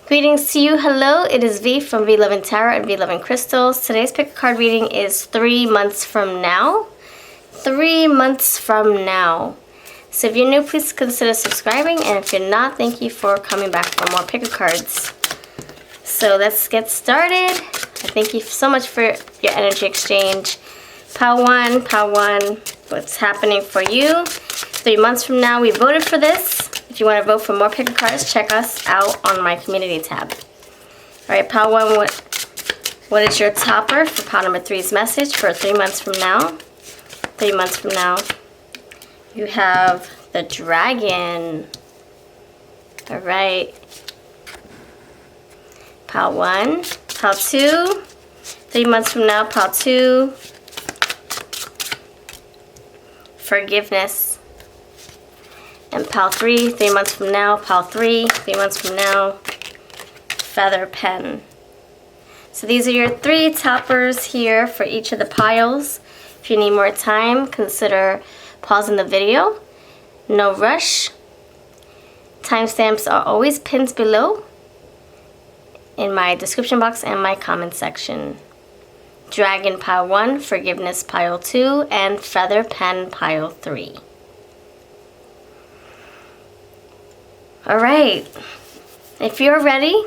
Greetings to you. Hello, it is V from Tarot and VLoveCrystals. Today's pick a card reading is 3 months from now. 3 months from now. So if you're new, please consider subscribing, and if you're not, thank you for coming back for more pick a cards. So let's get started. Thank you so much for your energy exchange. Pile one, what's happening for you? 3 months from now. We voted for this. If you want to vote for more pick a cards, check us out on my community tab. Alright, pile one, what is your topper for pile number 3's message for 3 months from now? 3 months from now. You have the dragon. Alright. Pile one. Pile two. 3 months from now, pile two. Forgiveness. And pile 3, 3 months from now, pile 3, 3 months from now, feather pen. So these are your 3 toppers here for each of the piles. If you need more time, consider pausing the video. No rush. Timestamps are always pinned below in my description box and my comment section. Dragon pile 1, forgiveness pile 2, and feather pen pile 3. Alright, if you're ready,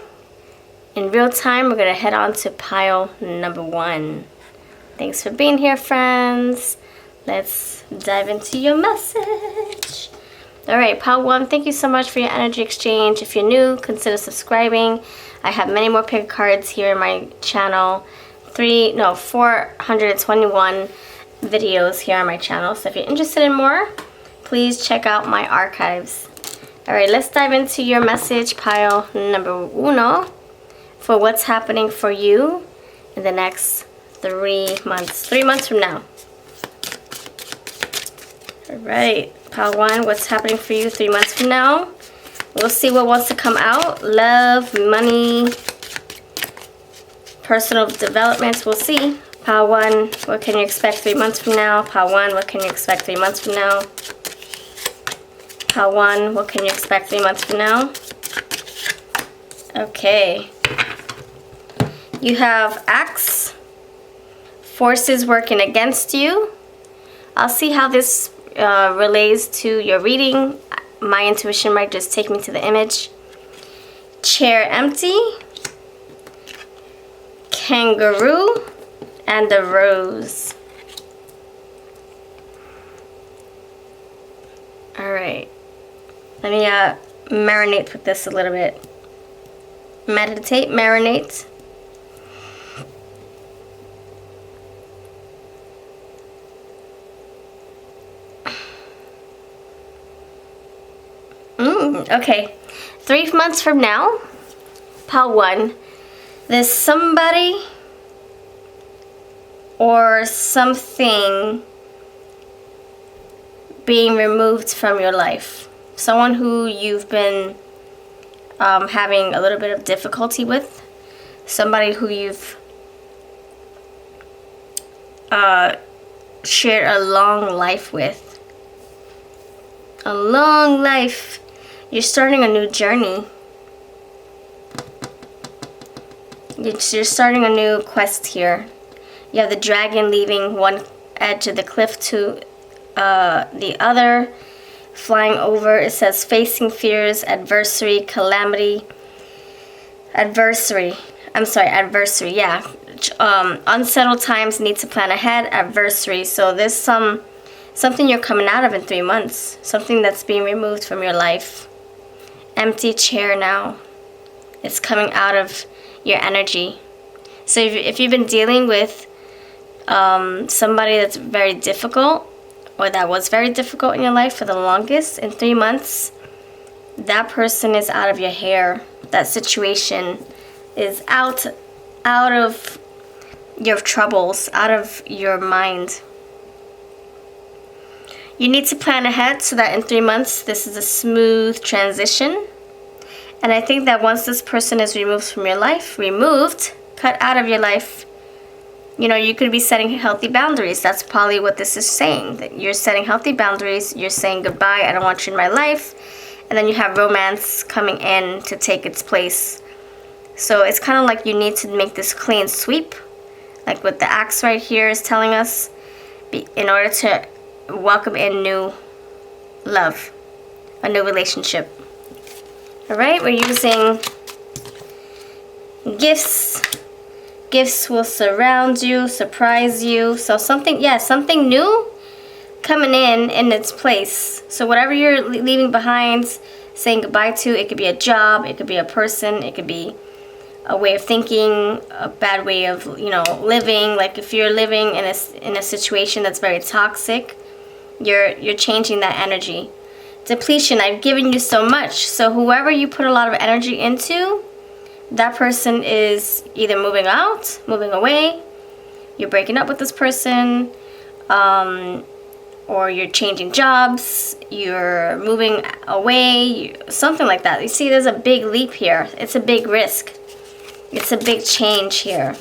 in real time, we're going to head on to pile number 1. Thanks for being here, friends. Let's dive into your message. Alright, pile 1, thank you so much for your energy exchange. If you're new, consider subscribing. I have many more pick cards here in my channel. 421 videos here on my channel. So if you're interested in more, please check out my archives. Alright, let's dive into your message, pile number 1, for what's happening for you in the next 3 months. 3 months from now. Alright, pile 1, what's happening for you 3 months from now? We'll see what wants to come out. Love, money, personal development, we'll see. Pile 1, what can you expect 3 months from now? Pile 1, what can you expect 3 months from now? Pile 1, what can you expect 3 months from now? Okay. You have Axe, forces working against you. I'll see how this relates to your reading. My intuition might just take me to the image. Chair empty, kangaroo, and the rose. Alright. Let me marinate with this a little bit. Meditate, marinate. Okay. 3 months from now, pile 1, there's somebody or something being removed from your life. Someone who you've been having a little bit of difficulty with. Somebody who you've shared a long life with. A long life. You're starting a new journey. You're starting a new quest here. You have the dragon leaving one edge of the cliff to the other, flying over. It says facing fears, adversary, calamity, adversary, yeah. Unsettled times, need to plan ahead, adversary. So there's something you're coming out of in 3 months, something that's being removed from your life. Empty chair now. It's coming out of your energy. So if you've been dealing with somebody that's very difficult, or that was very difficult in your life for the longest, in 3 months, that person is out of your hair. That situation is out of your troubles, out of your mind. You need to plan ahead so that in 3 months, this is a smooth transition. And I think that once this person is removed from your life, cut out of your life, you know, you could be setting healthy boundaries. That's probably what this is saying. That you're setting healthy boundaries. You're saying goodbye. I don't want you in my life. And then you have romance coming in to take its place. So it's kind of like you need to make this clean sweep, like what the axe right here is telling us, in order to welcome in new love, a new relationship. All right, we're using gifts. Gifts will surround you, surprise you. So something new coming in its place. So whatever you're leaving behind, saying goodbye to, it could be a job, it could be a person, it could be a way of thinking, a bad way of, living. Like if you're living in a situation that's very toxic, you're changing that energy. Depletion, I've given you so much. So whoever you put a lot of energy into, that person is either moving out, moving away, you're breaking up with this person, or you're changing jobs, you're moving away, something like that. You see, there's a big leap here. It's a big risk. It's a big change here.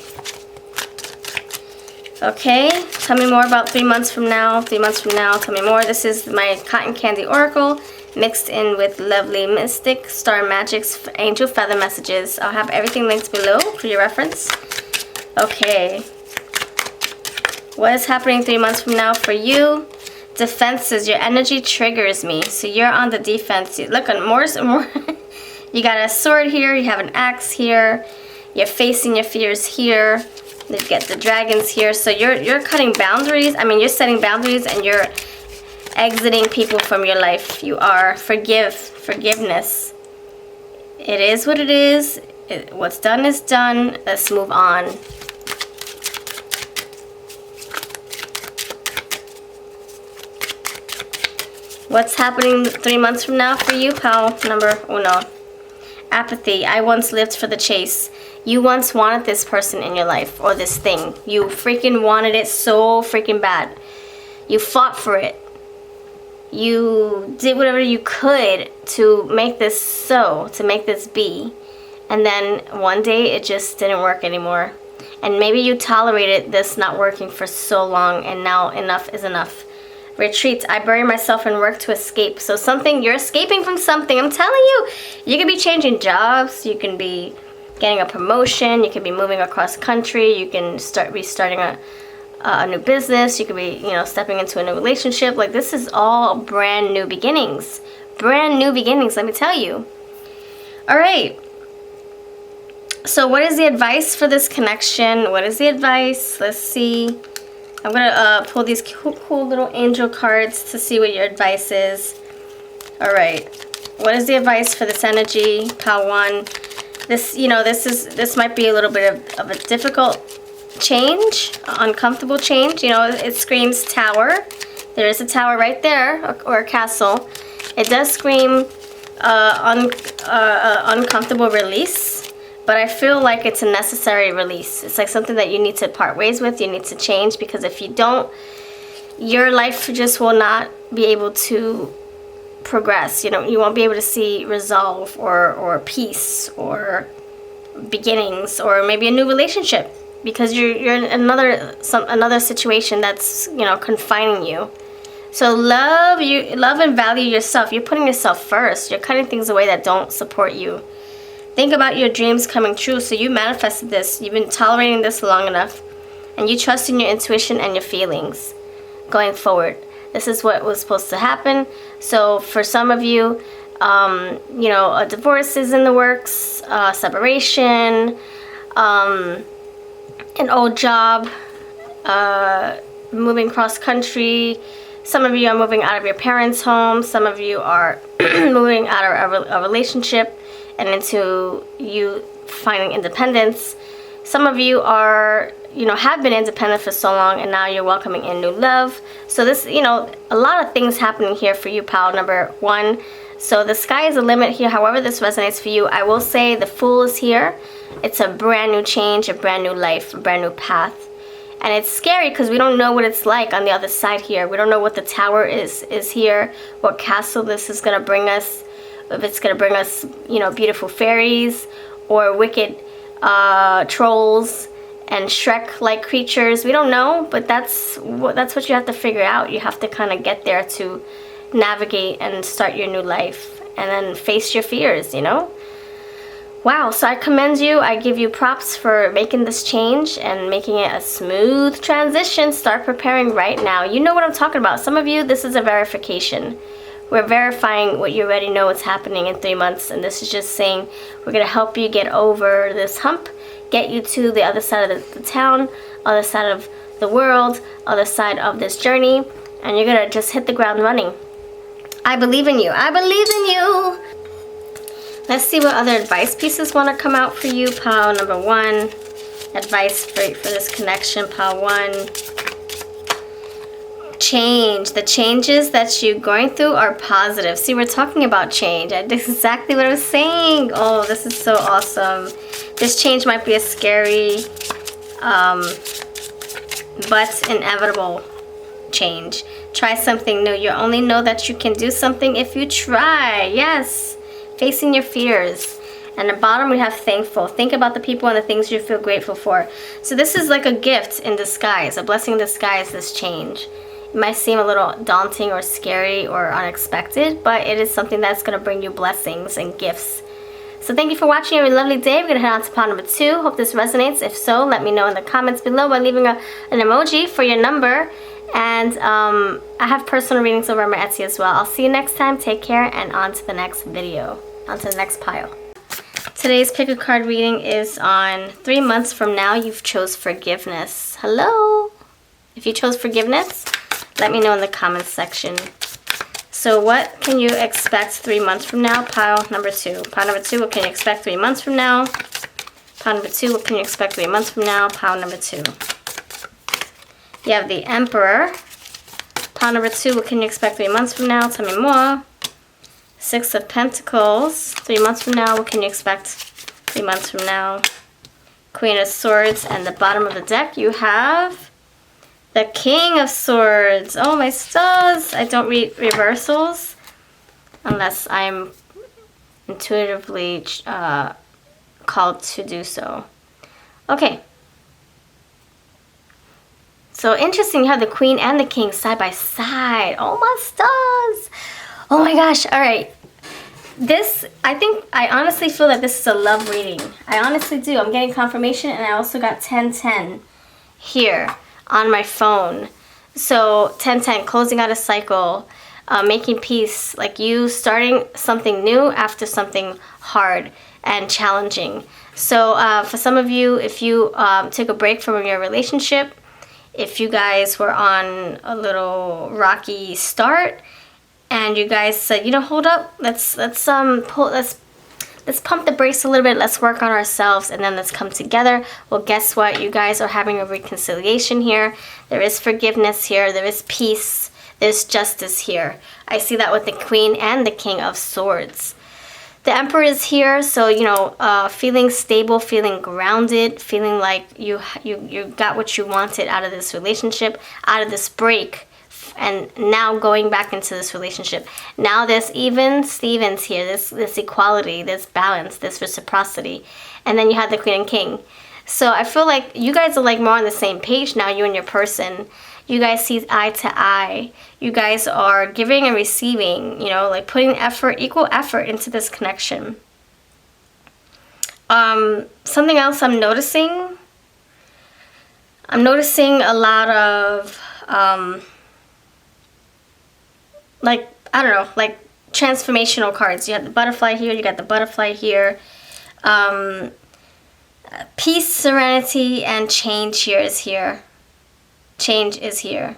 Okay, tell me more about 3 months from now. 3 months from now, tell me more. This is my Cotton Candy Oracle mixed in with Lovely Mystic, Star Magic's Angel Feather Messages. I'll have everything linked below for your reference. Okay. What is happening 3 months from now for you? Defenses, your energy triggers me. So you're on the defense. Look, more. You got a sword here, you have an axe here, you're facing your fears here. You get the dragons here. So you're cutting boundaries. I mean, you're setting boundaries and you're exiting people from your life. You are forgiveness. It is what it is. What's done is done. Let's move on. What's happening 3 months from now for you, pal? Number uno. Apathy. I once lived for the chase. You once wanted this person in your life, or this thing. You freaking wanted it so freaking bad. You fought for it. You did whatever you could to make this so, to make this be. And then one day it just didn't work anymore. And maybe you tolerated this not working for so long, and now enough is enough. Retreats. I bury myself in work to escape. So you're escaping from something. I'm telling you. You could be changing jobs. You can be getting a promotion. You could be moving across country. You can be starting a new business. You could be, stepping into a new relationship. Like, this is all brand new beginnings. Brand new beginnings, let me tell you. All right. So what is the advice for this connection? What is the advice? Let's see. I'm going to pull these cool little angel cards to see what your advice is. All right. What is the advice for this energy? Pile 1. This might be a little bit of a difficult change, uncomfortable change. It screams tower. There is a tower right there, or a castle. It does scream uncomfortable release. But I feel like it's a necessary release. It's like something that you need to part ways with. You need to change, because if you don't, your life just will not be able to progress. You won't be able to see resolve or peace or beginnings, or maybe a new relationship, because you're in another situation that's confining you. So love and value yourself. You're putting yourself first. You're cutting things away that don't support you. Think about your dreams coming true. So you manifested this. You've been tolerating this long enough. And you trust in your intuition and your feelings going forward. This is what was supposed to happen. So for some of you, a divorce is in the works, separation, an old job, moving cross country. Some of you are moving out of your parents' home. Some of you are moving out of a relationship and into you finding independence. Some of you are, have been independent for so long, and now you're welcoming in new love. So this, a lot of things happening here for you, pal, number 1. So the sky is the limit here. However this resonates for you, I will say the Fool is here. It's a brand new change, a brand new life, a brand new path. And it's scary because we don't know what it's like on the other side here. We don't know what the tower is here, what castle this is going to bring us. If it's going to bring us, beautiful fairies or wicked trolls and Shrek-like creatures. We don't know, but that's what you have to figure out. You have to kind of get there to navigate and start your new life, and then face your fears, Wow, so I commend you. I give you props for making this change and making it a smooth transition. Start preparing right now. You know what I'm talking about. Some of you, this is a verification. We're verifying what you already know is happening in 3 months, and this is just saying we're going to help you get over this hump, get you to the other side of the town, other side of the world, other side of this journey, and you're going to just hit the ground running. I believe in you. I believe in you. Let's see what other advice pieces want to come out for you. Pile number 1. Advice for this connection. Pile 1. Change. The changes that you're going through are positive. See, we're talking about change. That's exactly what I was saying. Oh, this is so awesome. This change might be a scary, but inevitable change. Try something new. You only know that you can do something if you try. Yes. Facing your fears. And at the bottom we have thankful. Think about the people and the things you feel grateful for. So this is like a gift in disguise, a blessing in disguise, this change. It might seem a little daunting or scary or unexpected, but it is something that's going to bring you blessings and gifts. So thank you for watching. Have a lovely day. We're going to head on to pile number 2. Hope this resonates. If so, let me know in the comments below by leaving an emoji for your number. And I have personal readings over on my Etsy as well. I'll see you next time. Take care, and on to the next video. On to the next pile. Today's pick a card reading is on 3 months from now. You've chose forgiveness. Hello. If you chose forgiveness, let me know in the comments section. So what can you expect 3 months from now? Pile number 2. Pile number 2, what can you expect 3 months from now? Pile number 2, what can you expect 3 months from now? Pile number 2. You have the Emperor. Pile number 2, what can you expect 3 months from now? Tell me more. 6 of Pentacles. 3 months from now, what can you expect 3 months from now? Queen of Swords. And the bottom of the deck, you have the King of Swords. Oh, my stars. I don't read reversals unless I'm intuitively called to do so. Okay. So interesting, you have the Queen and the King side by side. Oh, my stars. Oh my gosh. All right. I honestly feel that this is a love reading. I honestly do. I'm getting confirmation, and I also got 1010 here on my phone. So 1010, closing out a cycle, making peace, like you starting something new after something hard and challenging. So for some of you, if you took a break from your relationship, if you guys were on a little rocky start, and you guys said, you know, hold up, let's pump the brakes a little bit, let's work on ourselves, and then let's come together. Well, guess what? You guys are having a reconciliation here. There is forgiveness here. There is peace. There's justice here. I see that with the Queen and the King of Swords. The Emperor is here, so, you know, feeling stable, feeling grounded, feeling like you got what you wanted out of this relationship, out of this break. And now going back into this relationship. Now there's even Stevens here. This equality, this balance, this reciprocity. And then you have the Queen and King. So I feel like you guys are like more on the same page now, you and your person. You guys see eye to eye. You guys are giving and receiving, you know, like putting effort, equal effort into this connection. Something else I'm noticing a lot of like, I don't know, like transformational cards. You have the butterfly here, you got the butterfly here. Peace, serenity, and change here is here. Change is here.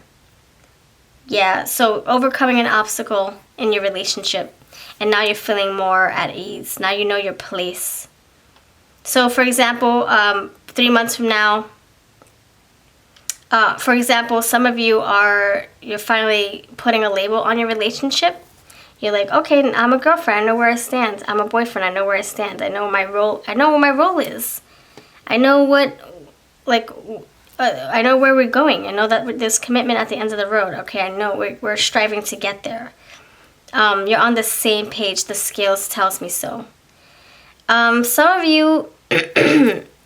Yeah, so overcoming an obstacle in your relationship. And now you're feeling more at ease. Now you know your place. So for example, 3 months from now, for example, some of you you're finally putting a label on your relationship. You're like, okay, I'm a girlfriend. I know where I stand. I'm a boyfriend. I know where I stand. I know my role. I know what my role is. I know what, like, I know where we're going. I know that there's commitment at the end of the road. Okay, I know we're striving to get there. You're on the same page. The scales tells me so. Some of you,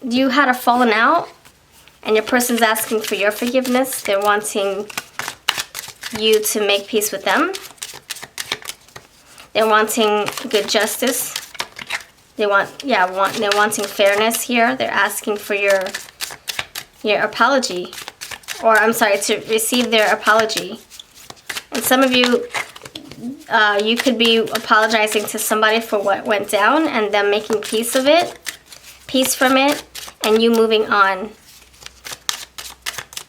you had a falling out. And your person's asking for your forgiveness. They're wanting you to make peace with them. They're wanting good justice. They're wanting fairness here. They're asking for your apology, or I'm sorry, to receive their apology. And some of you, you could be apologizing to somebody for what went down and them making peace from it, and you moving on.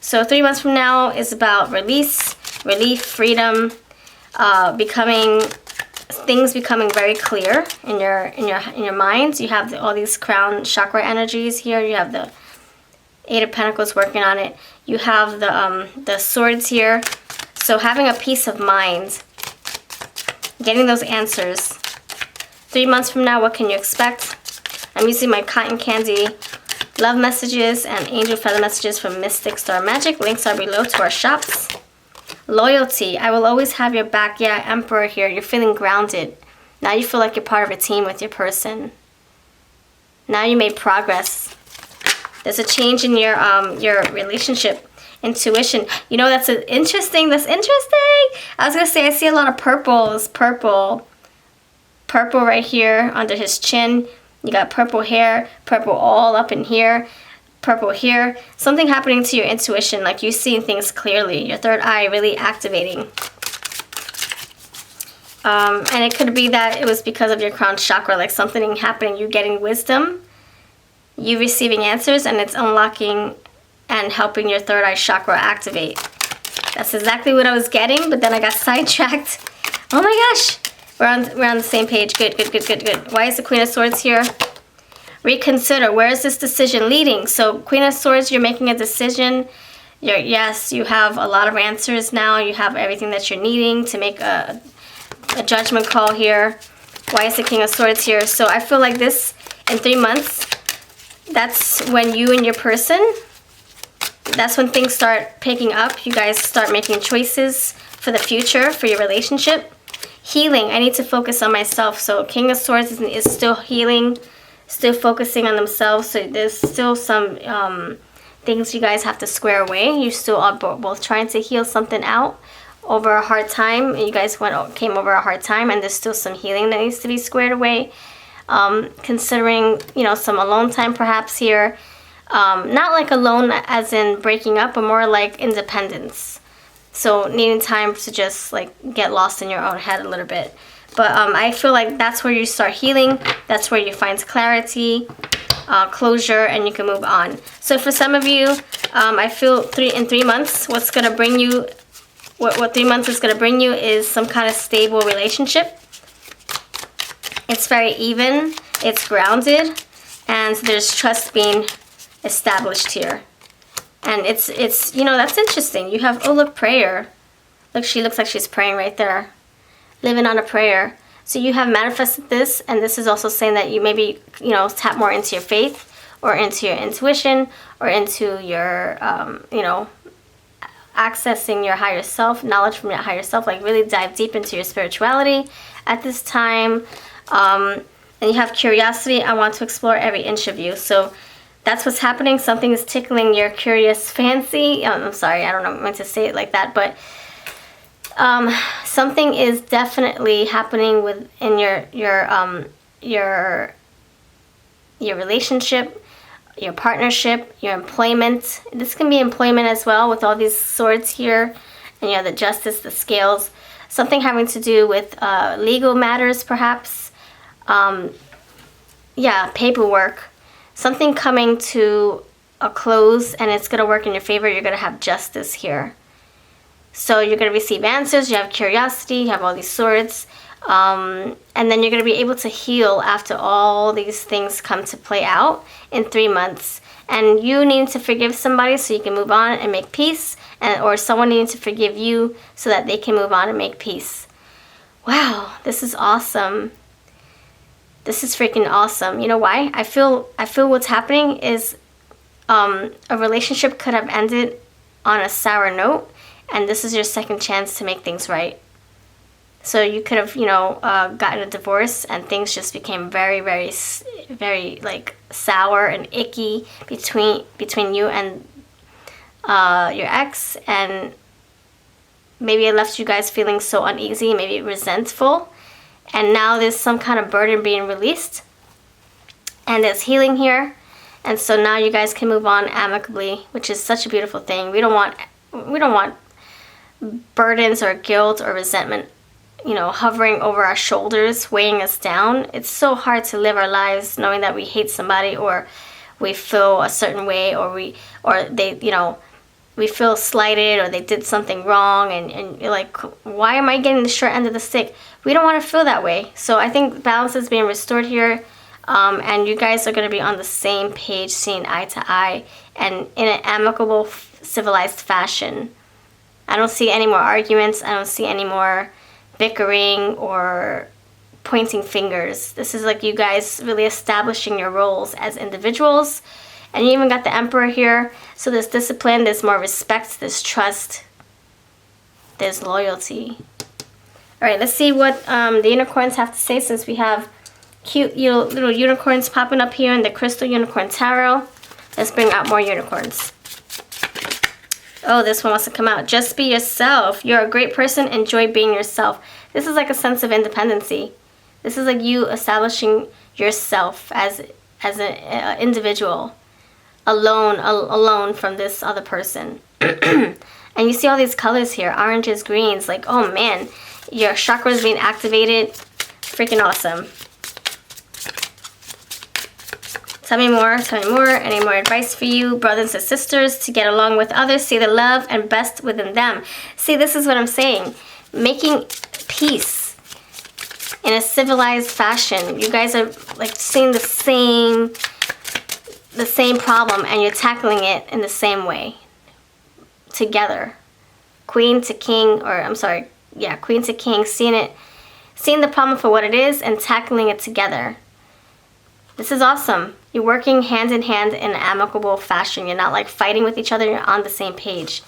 So 3 months from now is about release, relief, freedom, things becoming very clear in your mind. You have all these crown chakra energies here. You have the Eight of Pentacles working on it. You have the swords here. So having a peace of mind, getting those answers. 3 months from now, what can you expect? I'm using my cotton candy love messages and angel feather messages from Mystic Star Magic. Links are below to our shops. Loyalty. I will always have your back. Yeah, Emperor here. You're feeling grounded. Now you feel like you're part of a team with your person. Now you made progress. There's a change in your relationship. Intuition. You know, that's interesting. That's interesting. I was going to say, I see a lot of purples. Purple right here under his chin. You got purple hair, purple all up in here, purple here. Something happening to your intuition, like you seeing things clearly. Your third eye really activating. And it could be that it was because of your crown chakra, like something happening. You getting wisdom, you receiving answers, and it's unlocking and helping your third eye chakra activate. That's exactly what I was getting, but then I got sidetracked. Oh my gosh. We're on the same page. Good. Why is the Queen of Swords here? Reconsider. Where is this decision leading? So Queen of Swords, you're making a decision. Yes, you have a lot of answers now. You have everything that you're needing to make a judgment call here. Why is the King of Swords here? So I feel like this, in 3 months, that's when you and your person, that's when things start picking up. You guys start making choices for the future, for your relationship. Healing. I need to focus on myself. So King of Swords is still healing, still focusing on themselves. So there's still some things you guys have to square away. You still are both trying to heal something out over a hard time. You guys came over a hard time, and there's still some healing that needs to be squared away. Considering, you know, some alone time perhaps here. Not like alone as in breaking up, but more like independence. So needing time to just like get lost in your own head a little bit. But I feel like that's where you start healing. That's where you find clarity, closure, and you can move on. So for some of you, I feel in 3 months, what's going to bring you, what 3 months is going to bring you is some kind of stable relationship. It's very even, it's grounded, and there's trust being established here. And it's you know, that's interesting. You have, oh look, prayer. Look, she looks like she's praying right there. Living on a prayer. So you have manifested this, and this is also saying that you maybe, you know, tap more into your faith, or into your intuition, or into your, you know, accessing your higher self, knowledge from your higher self, like really dive deep into your spirituality at this time. And you have curiosity. I want to explore every inch of you. So that's what's happening. Something is tickling your curious fancy. I'm sorry, I don't know meant to say it like that, but something is definitely happening within your relationship, your partnership, your employment. This can be employment as well with all these swords here, and you have the Justice, the Scales. Something having to do with legal matters, perhaps. Yeah, paperwork. Something coming to a close, and it's going to work in your favor. You're going to have justice here. So you're going to receive answers. You have curiosity. You have all these swords. And then you're going to be able to heal after all these things come to play out in 3 months. And you need to forgive somebody so you can move on and make peace. Or someone needs to forgive you so that they can move on and make peace. Wow, this is awesome. This is freaking awesome. You know why? I feel what's happening is a relationship could have ended on a sour note, and this is your second chance to make things right. So you could have, you know, gotten a divorce, and things just became very, very, very like sour and icky between you and your ex, and maybe it left you guys feeling so uneasy, maybe resentful. And now there's some kind of burden being released. and there's healing here. And so now you guys can move on amicably, which is such a beautiful thing. We don't want burdens or guilt or resentment, you know, hovering over our shoulders, weighing us down. It's so hard to live our lives knowing that we hate somebody, or we feel a certain way, or they, you know, we feel slighted, or they did something wrong, and you're like, why am I getting the short end of the stick? We don't want to feel that way. So I think balance is being restored here, and you guys are going to be on the same page, seeing eye to eye, and in an amicable, civilized fashion. I don't see any more arguments. I don't see any more bickering or pointing fingers. This is like you guys really establishing your roles as individuals. And you even got the Emperor here. So there's discipline, there's more respect, there's trust, there's loyalty. Alright, let's see what the unicorns have to say, since we have cute little unicorns popping up here in the Crystal Unicorn Tarot. Let's bring out more unicorns. Oh, this one wants to come out. Just be yourself. You're a great person. Enjoy being yourself. This is like a sense of independency. This is like you establishing yourself as an individual. Alone from this other person. And you see all these colors here, oranges, greens, like, oh man, your chakras being activated. Freaking awesome. Tell me more, any more advice for you, brothers and sisters, to get along with others, see the love and best within them. See, this is what I'm saying. Making peace in a civilized fashion. You guys are like seeing the same problem, and you're tackling it in the same way. Together. Queen to king, or I'm sorry, yeah, queen to king, seeing the problem for what it is and tackling it together. This is awesome. You're working hand in hand in an amicable fashion. You're not like fighting with each other, you're on the same page.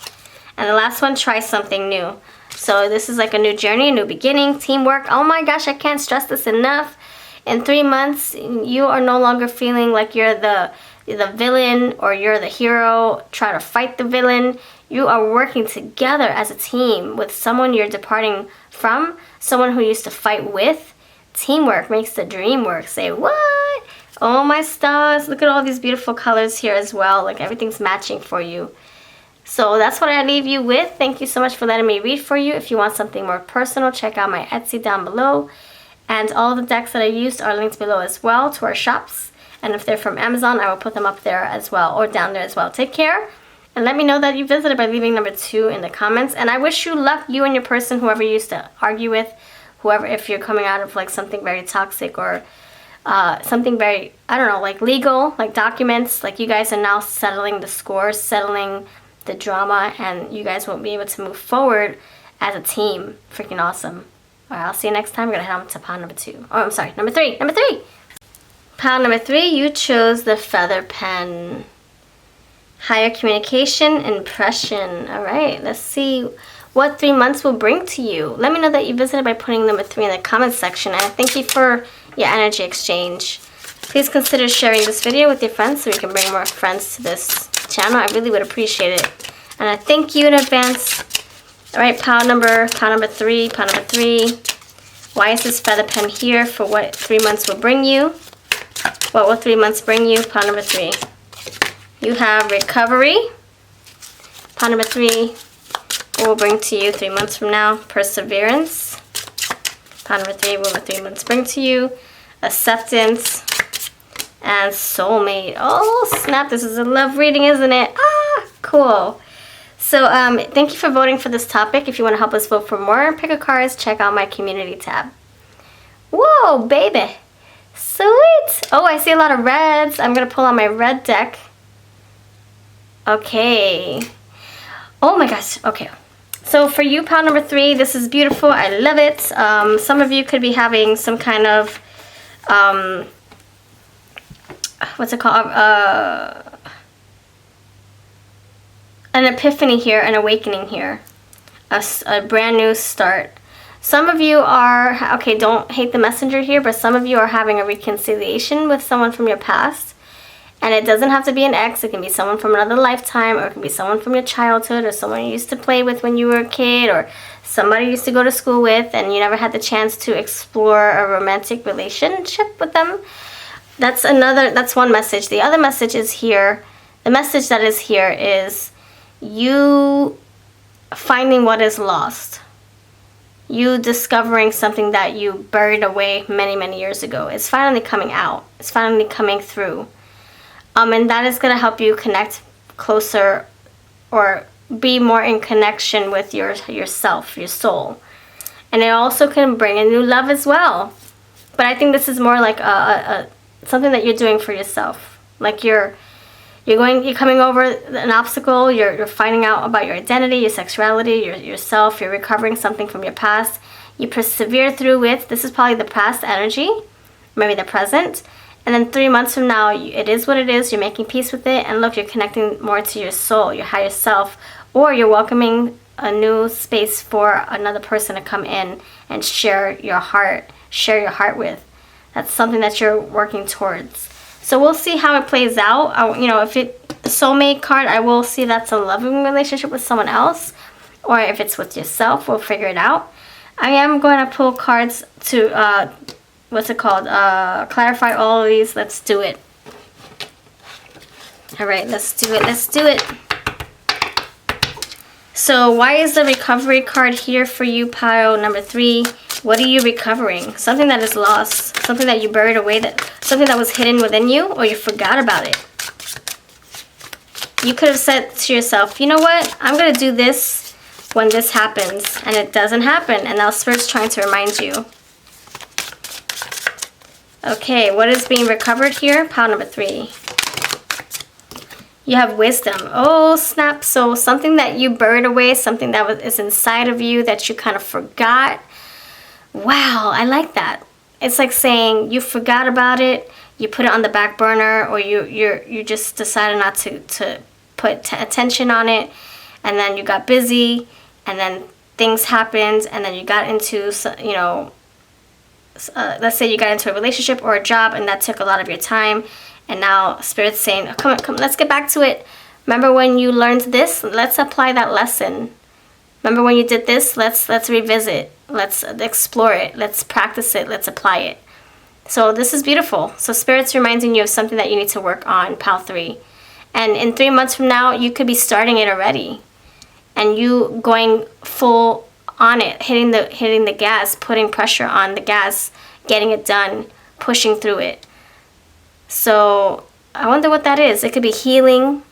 And the last one, try something new. So this is like a new journey, a new beginning, teamwork. Oh my gosh, I can't stress this enough. In 3 months, you are no longer feeling like you're the villain or you're the hero. Try to fight the villain. You are working together as a team with someone you're departing from, someone who used to fight with. Teamwork makes the dream work. Say what? Oh my stars, look at all these beautiful colors here as well. Like everything's matching for you. So that's what I leave you with. Thank you so much for letting me read for you. If you want something more personal, check out my Etsy down below. And all the decks that I used are linked below as well to our shops. And if they're from Amazon, I will put them up there as well, or down there as well. Take care, and let me know that you visited by leaving number 2 in the comments. And I wish you luck, you and your person, whoever you used to argue with, whoever, if you're coming out of like something very toxic or something very, I don't know, like legal, like documents. Like you guys are now settling the score, settling the drama, and you guys won't be able to move forward as a team. Freaking awesome. Alright, I'll see you next time. We're going to head on to pile number 2. Oh, I'm sorry, number 3. Number 3! Pile number 3, you chose the feather pen. Higher communication, impression. Alright, let's see what 3 months will bring to you. Let me know that you visited by putting number 3 in the comments section. And I thank you for your energy exchange. Please consider sharing this video with your friends so we can bring more friends to this channel. I really would appreciate it. And I thank you in advance. Alright, pile number 3. Why is this feather pen here? For what 3 months will bring you? What will 3 months bring you? Pile number 3. You have recovery. Pile number 3. What will bring to you 3 months from now? Perseverance. Pile number 3. What will 3 months bring to you? Acceptance. And soulmate. Oh, snap. This is a love reading, isn't it? Ah, cool. So, thank you for voting for this topic. If you want to help us vote for more pick a cards, check out my community tab. Whoa, baby. Sweet. Oh, I see a lot of reds. I'm going to pull on my red deck. Okay. Oh my gosh. Okay. So for you, pile number 3, this is beautiful. I love it. Some of you could be having some kind of, what's it called? An epiphany here, an awakening here. A brand new start. Some of you are, okay, don't hate the messenger here, but some of you are having a reconciliation with someone from your past. And it doesn't have to be an ex. It can be someone from another lifetime, or it can be someone from your childhood, or someone you used to play with when you were a kid, or somebody you used to go to school with and you never had the chance to explore a romantic relationship with them. that's one message. The other message is here. The message that is here is you finding what is lost. You discovering something that you buried away many, many years ago. It's finally coming out. It's finally coming through. And that is going to help you connect closer or be more in connection with yourself, your soul. And it also can bring a new love as well. But I think this is more like something that you're doing for yourself. Like you're coming over an obstacle, you're finding out about your identity, your sexuality, yourself, you're recovering something from your past. You persevere through it. This is probably the past energy, maybe the present. And then 3 months from now, it is what it is. You're making peace with it. And look, you're connecting more to your soul, your higher self. Or you're welcoming a new space for another person to come in and share your heart with. That's something that you're working towards. So we'll see how it plays out. If the soulmate card, I will see that's a loving relationship with someone else. Or if it's with yourself, we'll figure it out. I am going to pull cards to... clarify all of these. Let's do it. All right, let's do it. So why is the recovery card here for you, pile number 3? What are you recovering? Something that is lost, something that you buried away, something that was hidden within you, or you forgot about it. You could have said to yourself, you know what, I'm going to do this when this happens, and it doesn't happen, and now Spirit's trying to remind you. Okay, what is being recovered here? Pile number 3. You have wisdom. Oh, snap. So something that you buried away, something that is inside of you that you kind of forgot. Wow, I like that. It's like saying you forgot about it, you put it on the back burner, or you just decided not to put attention on it, and then you got busy, and then things happened, and then you got into, let's say you got into a relationship or a job, and that took a lot of your time, and now Spirit's saying, oh, come, let's get back to it. Remember when you learned this? Let's apply that lesson. Remember when you did this? Let's revisit. Let's explore it. Let's practice it. Let's apply it. So this is beautiful. So Spirit's reminding you of something that you need to work on, pile 3. And in 3 months from now, you could be starting it already. And you going full on it, hitting the gas, putting pressure on the gas, getting it done, pushing through it. So I wonder what that is. It could be healing.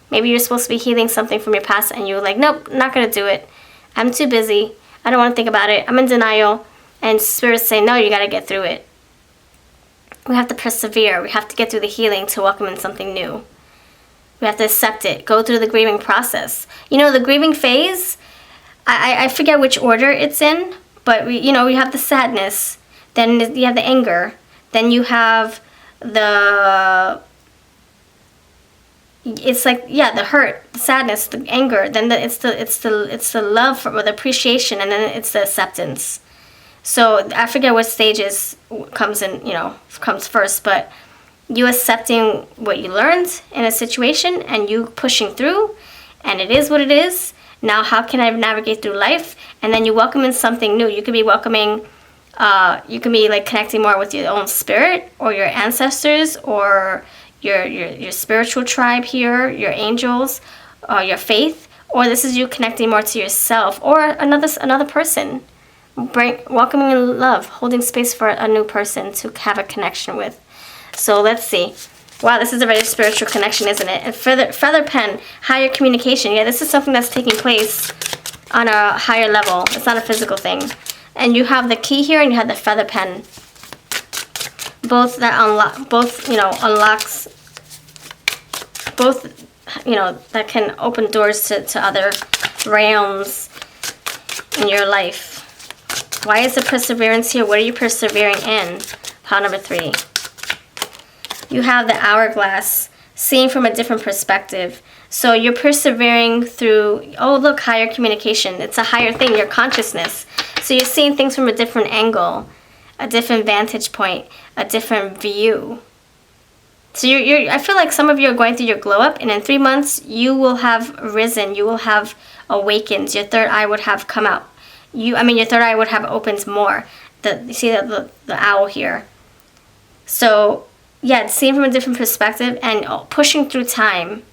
Maybe you're supposed to be healing something from your past and you're like, nope, not going to do it. I'm too busy. I don't want to think about it. I'm in denial. And Spirit's saying, no, you got to get through it. We have to persevere. We have to get through the healing to welcome in something new. We have to accept it. Go through the grieving process. The grieving phase, I forget which order it's in, but we have the sadness, then you have the anger, then you have the hurt, the sadness, the anger, then it's the love or the appreciation, and then it's the acceptance. So I forget what stages comes first, but you accepting what you learned in a situation and you pushing through, and it is what it is. Now, how can I navigate through life? And then you welcome in something new. You could be welcoming, you can be like connecting more with your own spirit or your ancestors or your spiritual tribe here, your angels, your faith. Or this is you connecting more to yourself or another person. Welcoming in love, holding space for a new person to have a connection with. So let's see. Wow, this is a very spiritual connection, isn't it? And feather pen, higher communication. Yeah, this is something that's taking place on a higher level. It's not a physical thing. And you have the key here, and you have the feather pen. Both that unlocks. Both, that can open doors to other realms in your life. Why is the perseverance here? What are you persevering in? Pile number 3. You have the hourglass, seeing from a different perspective. So you're persevering through, higher communication. It's a higher thing, your consciousness. So you're seeing things from a different angle, a different vantage point, a different view. So I feel like some of you are going through your glow up, and in 3 months, you will have risen, you will have awakened, your third eye would have come out. Your third eye would have opened more. You see the owl here. So yeah, seeing from a different perspective and pushing through time.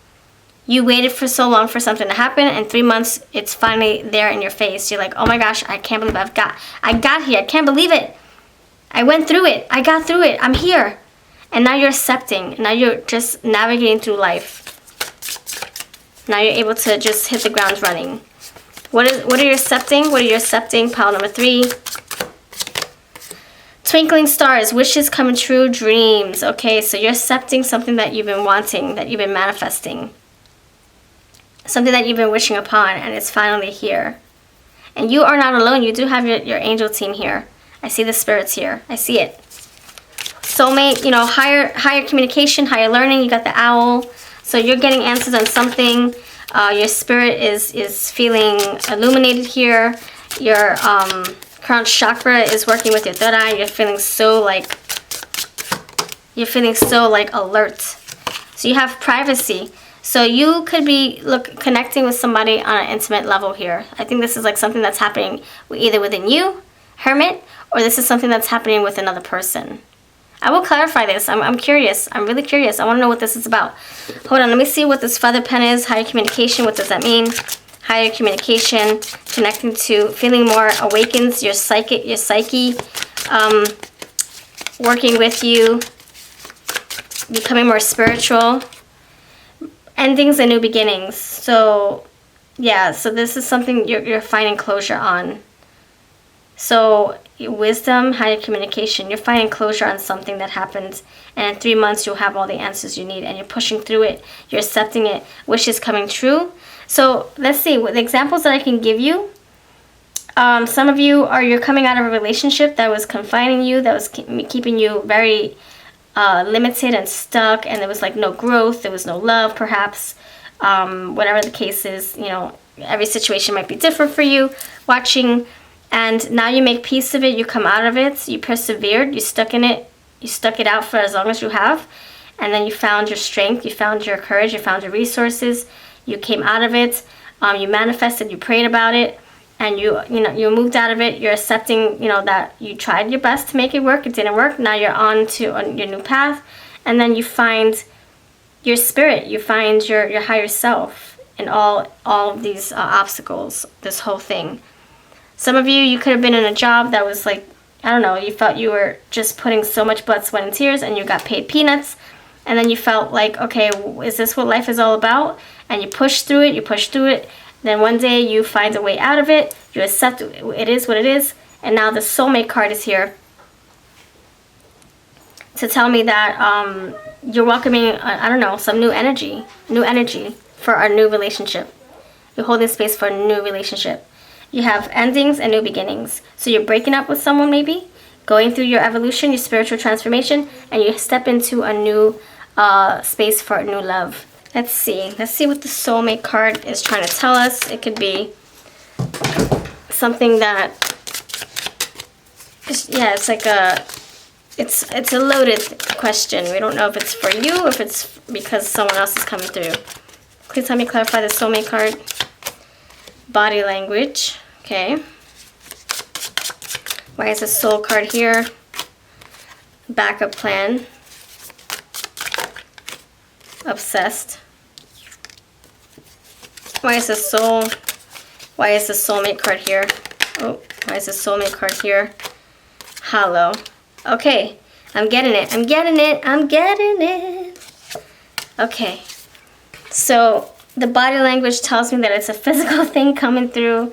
You waited for so long for something to happen, and 3 months, it's finally there in your face. You're like, oh my gosh, I can't believe I got here. I can't believe it. I went through it. I got through it. I'm here. And now you're accepting. Now you're just navigating through life. Now you're able to just hit the ground running. What are you accepting? What are you accepting? Pile number 3. Twinkling stars, wishes coming true, dreams. Okay, so you're accepting something that you've been wanting, that you've been manifesting. Something that you've been wishing upon, and it's finally here. And you are not alone. You do have your angel team here. I see the spirits here. I see it. Soulmate, you know, higher communication, higher learning. You got the owl. So you're getting answers on something. Your spirit is feeling illuminated here. Your crown chakra is working with your third eye. You're feeling so like alert. So you have privacy. So you could be connecting with somebody on an intimate level here. I think this is like something that's happening either within you, Hermit, or this is something that's happening with another person. I will clarify this. I'm curious. I'm really curious. I want to know what this is about. Hold on. Let me see what this feather pen is. Higher communication. What does that mean? Higher communication. Connecting to feeling more awakens your psyche. Working with you. Becoming more spiritual. Endings and new beginnings. So, yeah. So this is something you're finding closure on. So, wisdom, higher communication. You're finding closure on something that happened. And in 3 months, you'll have all the answers you need. And you're pushing through it. You're accepting it. Wishes coming true. So, let's see. With the examples that I can give you. Some of you you're coming out of a relationship that was confining you. That was keeping you very limited and stuck. And there was like no growth. There was no love, perhaps. Whatever the case is, you know, every situation might be different for you. Watching. And now you make peace of it, you come out of it, you persevered, you stuck in it, you stuck it out for as long as you have, and then you found your strength, you found your courage, you found your resources, you came out of it, you manifested, you prayed about it, and you moved out of it. You're accepting, you know, that you tried your best to make it work, it didn't work, now you're on your new path, and then you find your spirit, you find your higher self in all of these obstacles, this whole thing. Some of you could have been in a job that was like, I don't know, you felt you were just putting so much blood, sweat, and tears, and you got paid peanuts, and then you felt like, okay, is this what life is all about? And you push through it, then one day you find a way out of it, you accept it is what it is, and now the soulmate card is here to tell me that you're welcoming, I don't know, some new energy for a new relationship. You're holding space for a new relationship. You have endings and new beginnings. So you're breaking up with someone maybe, going through your evolution, your spiritual transformation, and you step into a new space for a new love. Let's see what the soulmate card is trying to tell us. It could be something that, it's like it's a loaded question. We don't know if it's for you or if it's because someone else is coming through. Please help me clarify the soulmate card. Body language, okay. Why is the soul card here? Backup plan. Obsessed. Why is the soulmate card here? Oh, why is the soulmate card here? Hollow. Okay, I'm getting it. Okay, so the body language tells me that it's a physical thing coming through.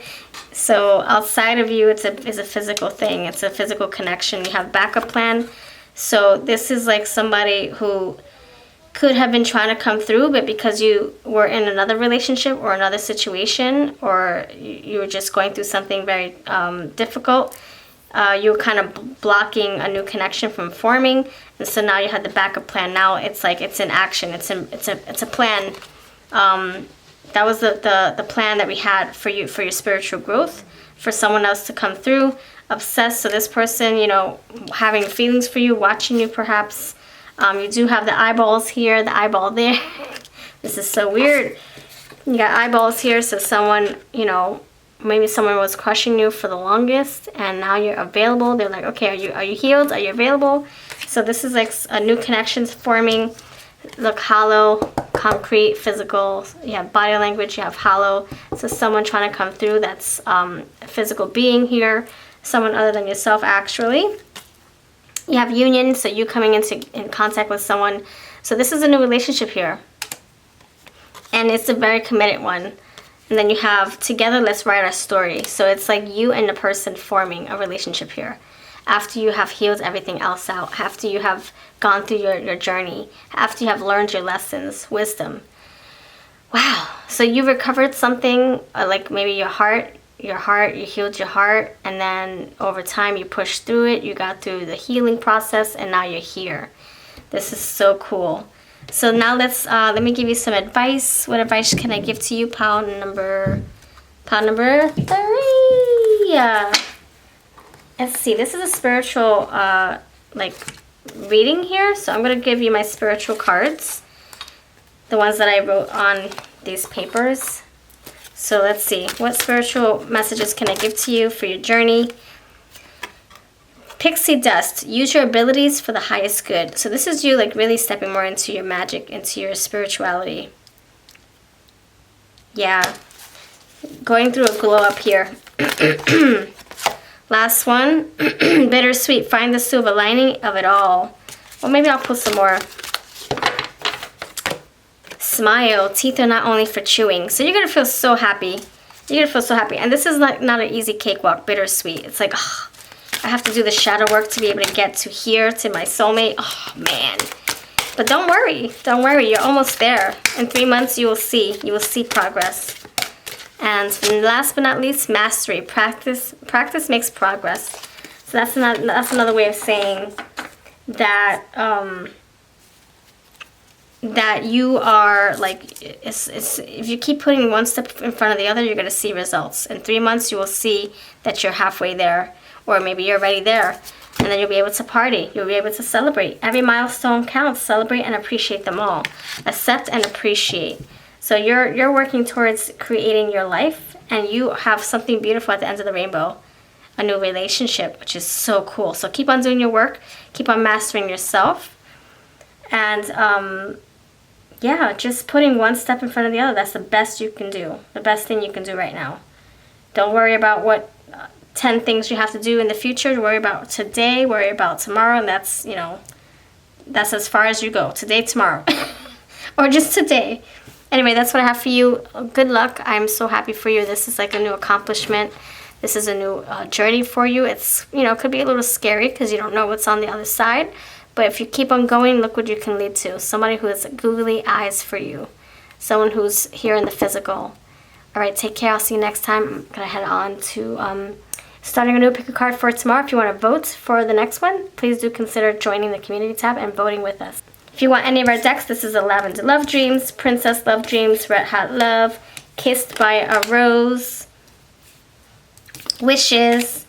So outside of you, it's a physical thing. It's a physical connection. You have backup plan. So this is like somebody who could have been trying to come through, but because you were in another relationship or another situation, or you were just going through something very difficult, you were kind of blocking a new connection from forming. And so now you have the backup plan. Now it's like it's in action. It's a plan. That was the plan that we had for you, for your spiritual growth, for someone else to come through. Obsessed, so this person, you know, having feelings for you, watching you perhaps. You do have the eyeballs here, the eyeball there. This is so weird. You got eyeballs here, so someone, you know, maybe someone was crushing you for the longest, and now you're available. They're like, okay, are you healed? Are you available? So this is like a new connections forming. Look, hollow, concrete, physical. You have body language, you have hollow. So someone trying to come through, that's a physical being here. Someone other than yourself, actually. You have union, so you coming in contact with someone. So this is a new relationship here. And it's a very committed one. And then you have together, let's write our story. So it's like you and the person forming a relationship here. After you have healed everything else out, after you have gone through your journey, after you have learned your lessons, wisdom. Wow. So you recovered something, like maybe your heart, you healed your heart, and then over time you pushed through it, you got through the healing process, and now you're here. This is so cool. So now let me give you some advice. What advice can I give to you? Pile number 3. Yeah. Let's see, this is a spiritual, like, reading here. So I'm going to give you my spiritual cards. The ones that I wrote on these papers. So let's see, what spiritual messages can I give to you for your journey? Pixie dust, use your abilities for the highest good. So this is you, like, really stepping more into your magic, into your spirituality. Yeah. Going through a glow up here. Last one, bittersweet. Find the silver lining of it all. Well, maybe I'll put some more. Smile. Teeth are not only for chewing. So you're going to feel so happy. You're going to feel so happy. And this is not an easy cakewalk, bittersweet. It's like, oh, I have to do the shadow work to be able to get to here, to my soulmate. Oh, man. But don't worry. Don't worry. You're almost there. In 3 months, you will see. You will see progress. And last but not least, mastery. Practice makes progress. So that's another way of saying that that you are, like, if you keep putting one step in front of the other, you're going to see results. In 3 months, you will see that you're halfway there, or maybe you're already there, and then you'll be able to party. You'll be able to celebrate. Every milestone counts. Celebrate and appreciate them all. Accept and appreciate. So you're working towards creating your life, and you have something beautiful at the end of the rainbow, a new relationship, which is so cool. So keep on doing your work, keep on mastering yourself, and yeah, just putting one step in front of the other. That's the best you can do, the best thing you can do right now. Don't worry about what 10 things you have to do in the future. Worry about today, worry about tomorrow, and that's, you know, that's as far as you go. Today, tomorrow, or just today. Anyway, that's what I have for you. Good luck. I'm so happy for you. This is like a new accomplishment. This is a new journey for you. It's, you know, it could be a little scary because you don't know what's on the other side. But if you keep on going, look what you can lead to. Somebody who has googly eyes for you. Someone who's here in the physical. All right, take care. I'll see you next time. I'm going to head on to starting a new pick a card for tomorrow. If you want to vote for the next one, please do consider joining the community tab and voting with us. If you want any of our decks, this is a Lavender Love Dreams, Princess Love Dreams, Red Hot Love, Kissed by a Rose, Wishes,